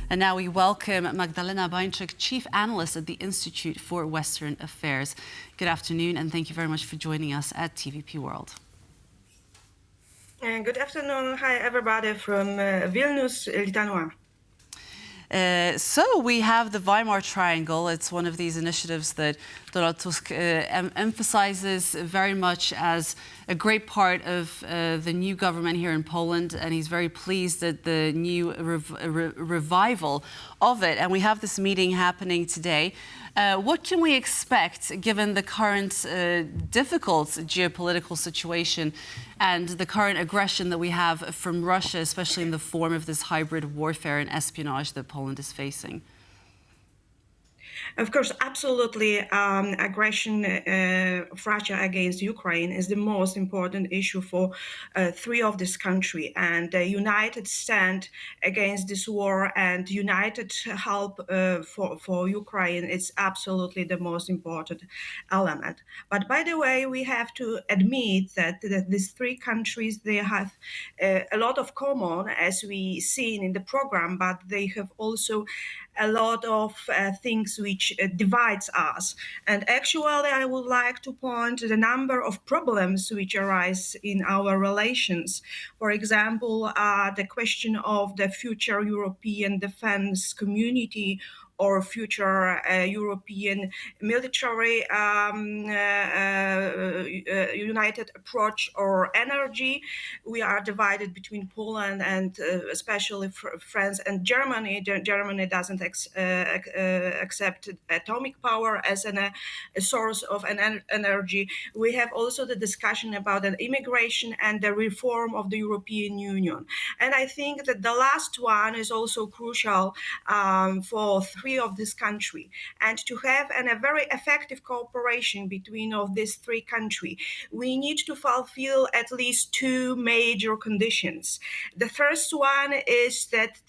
And now we welcome Magdalena Bainczyk, Chief Analyst at the Institute for Western Affairs. Good afternoon, and thank you very much for joining us at TVP World. Good afternoon. Hi, everybody from Vilnius, Lithuania. So we have the Weimar Triangle. It's one of these initiatives that Donald Tusk emphasizes very much as a great part of the new government here in Poland, and he's very pleased at the new revival of it. And we have this meeting happening today. What can we expect given the current difficult geopolitical situation and the current aggression that we have from Russia, especially in the form of this hybrid warfare and espionage that Poland is facing? Of course, absolutely, aggression of Russia against Ukraine is the most important issue for three of this country. And united stand against this war and united help for Ukraine is absolutely the most important element. But by the way, we have to admit that these three countries, they have a lot of common, as we seen in the program, but they have also a lot of things which divides us. And actually, I would like to point to the number of problems which arise in our relations. For example, the question of the future European defense community or future European military united approach or energy. We are divided between Poland and especially France and Germany. Germany doesn't accept atomic power as a source of energy. We have also the discussion about an immigration and the reform of the European Union. And I think that the last one is also crucial for three of this country, and to have a very effective cooperation between of these three countries, we need to fulfill at least two major conditions. The first one is that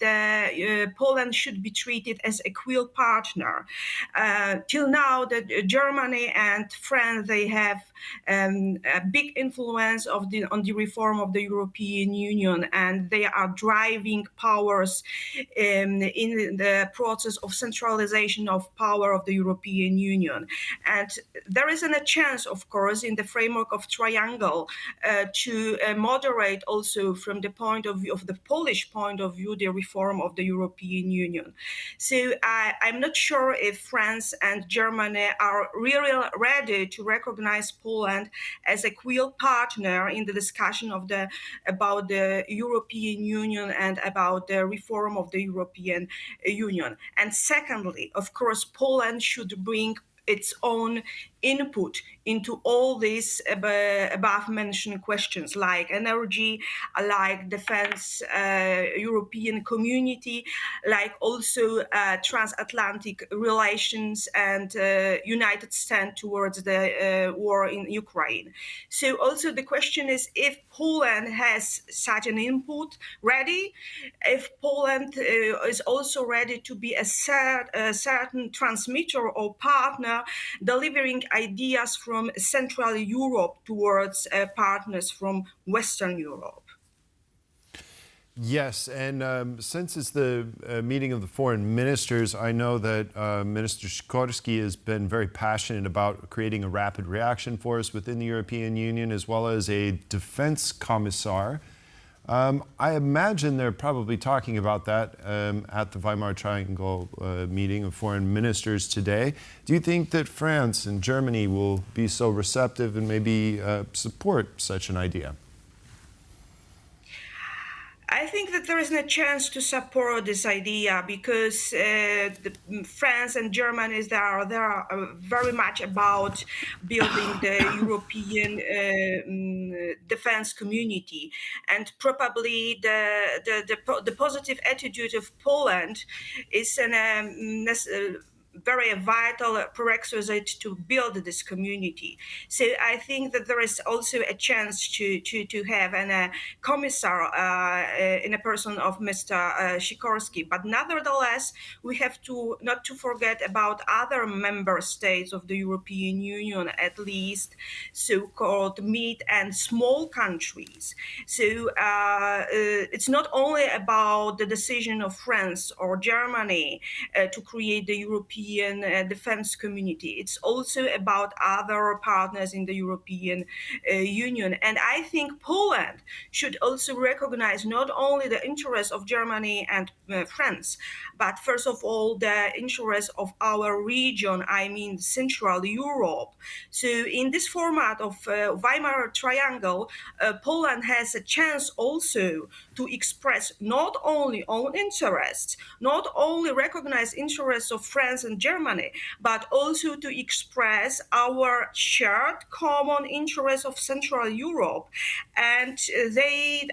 Poland should be treated as a equal partner. Till now, Germany and France, they have a big influence on the reform of the European Union, and they are driving powers in the process of centralization of power of the European Union. And there isn't a chance, of course, in the framework of Triangle to moderate also from the point of view of the Polish point of view, the reform of the European Union. So I'm not sure if France and Germany are really ready to recognize Poland as a equal partner in the discussion of about the European Union and about the reform of the European Union. And secondly, of course, Poland should bring its own input into all these above mentioned questions, like energy, like defense, European community, like also transatlantic relations and united stand towards the war in Ukraine. So also the question is if Poland has such an input ready, if Poland is also ready to be a certain transmitter or partner delivering ideas from Central Europe towards partners from Western Europe. Yes, and since it's the meeting of the foreign ministers, I know that Minister Sikorski has been very passionate about creating a rapid reaction force within the European Union, as well as a defense commissar. I imagine they're probably talking about that at the Weimar Triangle meeting of foreign ministers today. Do you think that France and Germany will be so receptive and maybe support such an idea? I think that there isn't a chance to support this idea because France and Germany they are very much about building the European defense community, and probably the positive attitude of Poland is very vital prerequisite to build this community. So I think that there is also a chance to have a commissar in a person of Mr. Sikorski. But nevertheless, we have to not to forget about other member states of the European Union, at least so-called mid and small countries. So it's not only about the decision of France or Germany to create the European defense community. It's also about other partners in the European Union. And I think Poland should also recognize not only the interests of Germany and France, but first of all, the interests of our region, I mean Central Europe. So in this format of Weimar Triangle, Poland has a chance also to express not only own interests, not only recognize interests of France and Germany, but also to express our shared common interests of Central Europe. And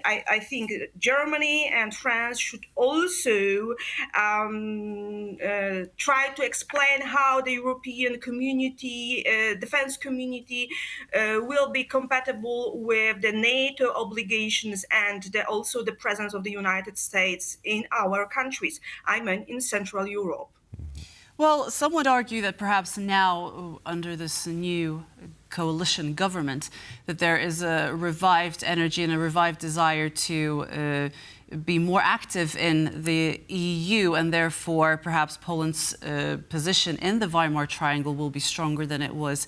I think Germany and France should also try to explain how the European community, defense community, will be compatible with the NATO obligations and also the presence of the United States in our countries, I mean in Central Europe. Well, some would argue that perhaps now, under this new coalition government, that there is a revived energy and a revived desire to be more active in the EU, and therefore perhaps Poland's position in the Weimar Triangle will be stronger than it was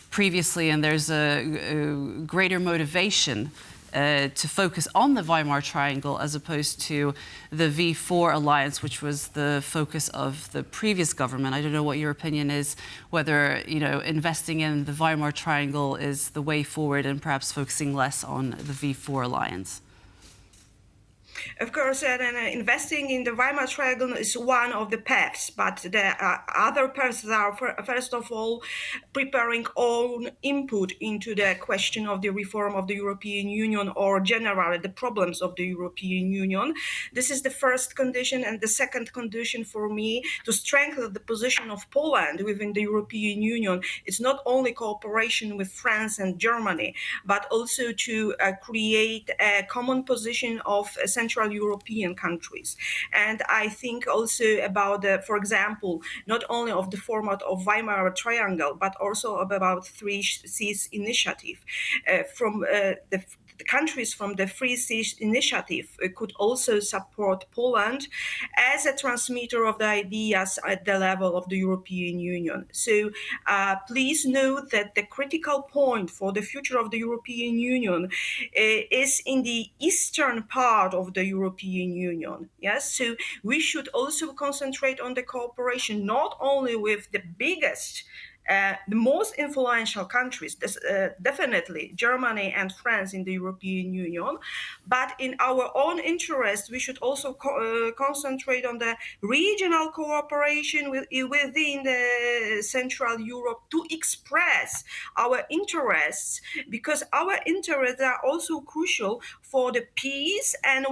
previously, and there's a greater motivation to focus on the Weimar Triangle as opposed to the V4 alliance, which was the focus of the previous government. I don't know what your opinion is, whether investing in the Weimar Triangle is the way forward and perhaps focusing less on the V4 alliance. Of course, investing in the Weimar Triangle is one of the paths, but the other paths are, first of all, preparing own input into the question of the reform of the European Union or generally the problems of the European Union. This is the first condition. And the second condition for me to strengthen the position of Poland within the European Union is not only cooperation with France and Germany, but also to create a common position of Central European countries. And I think also about, for example, not only of the format of Weimar Triangle, but also about Three Seas Initiative. From the countries from the Three Seas Initiative could also support Poland as a transmitter of the ideas at the level of the European Union. So please note that the critical point for the future of the European Union is in the eastern part of the European Union. Yes, so we should also concentrate on the cooperation not only with the biggest the most influential countries, definitely Germany and France in the European Union, but in our own interest, we should also concentrate on the regional cooperation within the Central Europe to express our interests, because our interests are also crucial for the peace and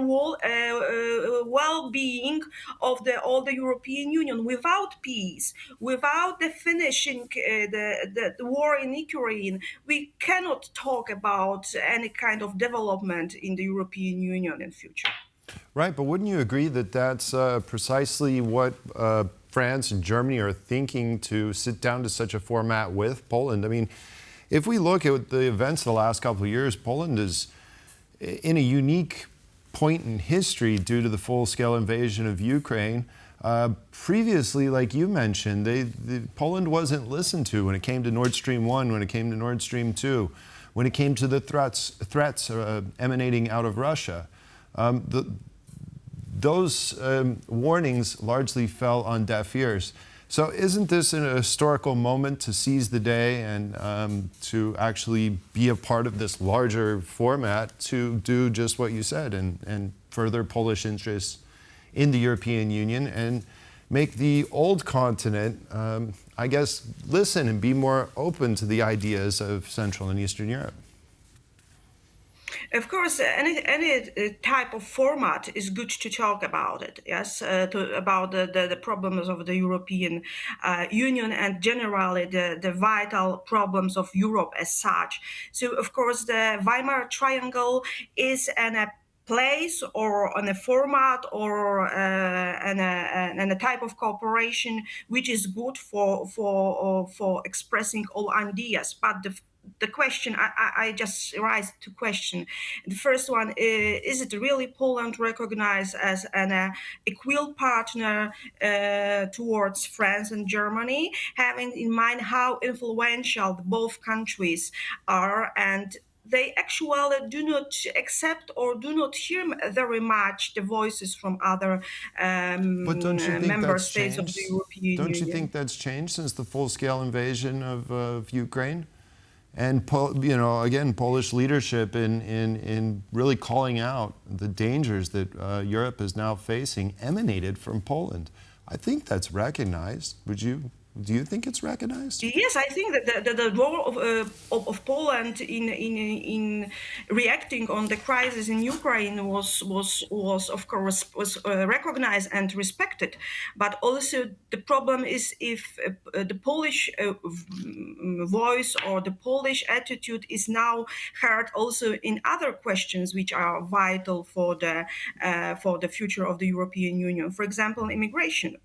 well-being of all the European Union. Without peace, without the finishing the war in Ukraine, we cannot talk about any kind of development in the European Union in future. Right, but wouldn't you agree that that's precisely what France and Germany are thinking to sit down to such a format with Poland? I mean, if we look at the events of the last couple of years, Poland is in a unique point in history due to the full-scale invasion of Ukraine. Previously, like you mentioned, Poland wasn't listened to when it came to Nord Stream 1, when it came to Nord Stream 2, when it came to the threats emanating out of Russia. Those warnings largely fell on deaf ears. So isn't this an historical moment to seize the day and to actually be a part of this larger format to do just what you said and further Polish interests in the European Union and make the old continent, I guess, listen and be more open to the ideas of Central and Eastern Europe? Of course, any type of format is good to talk about it. Yes, about the problems of the European Union and generally the vital problems of Europe as such. So, of course, the Weimar Triangle is a place or on a format or and a type of cooperation which is good for expressing all ideas, but the question I just raised two questions. The first one is it really Poland recognized as an equal partner towards France and Germany, having in mind how influential both countries are, and they actually do not accept or do not hear very much the voices from other But don't you think member that's states of the changed? European Don't you Union. think that's changed since the full-scale invasion of Ukraine? And again, Polish leadership in really calling out the dangers that Europe is now facing emanated from Poland. I think that's recognized. Do you think it's recognized? Yes, I think that the role of Poland in reacting on the crisis in Ukraine was of course recognized and respected, but also the problem is if the Polish voice or the Polish attitude is now heard also in other questions which are vital for the future of the European Union. For example, immigration.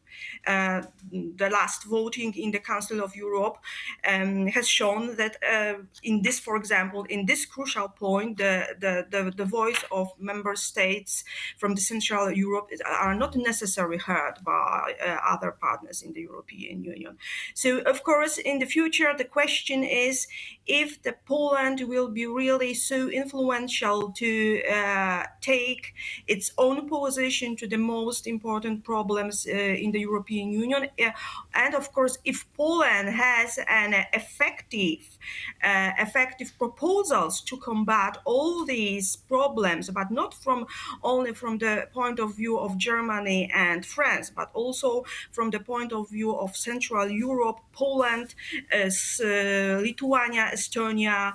The last voting in the Council of Europe has shown that in this, for example, in this crucial point, the voice of member states from the Central Europe are not necessarily heard by other partners in the European Union. So, of course, in the future, the question is if the Poland will be really so influential to take its own position to the most important problems in the European Union, and of course, if Poland has an effective proposals to combat all these problems, but not only from the point of view of Germany and France, but also from the point of view of Central Europe, Poland, Lithuania, Estonia,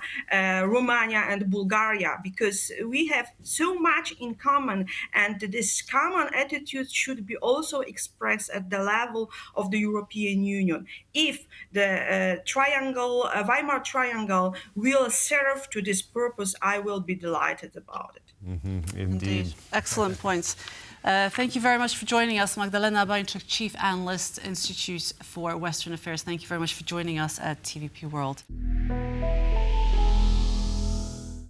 Romania, and Bulgaria, because we have so much in common, and this common attitude should be also expressed at the level of the European Union. If the Weimar Triangle will serve to this purpose, I will be delighted about it. Mm-hmm, indeed. Excellent points. Thank you very much for joining us, Magdalena Bainczyk, Chief Analyst, Institute for Western Affairs. Thank you very much for joining us at TVP World.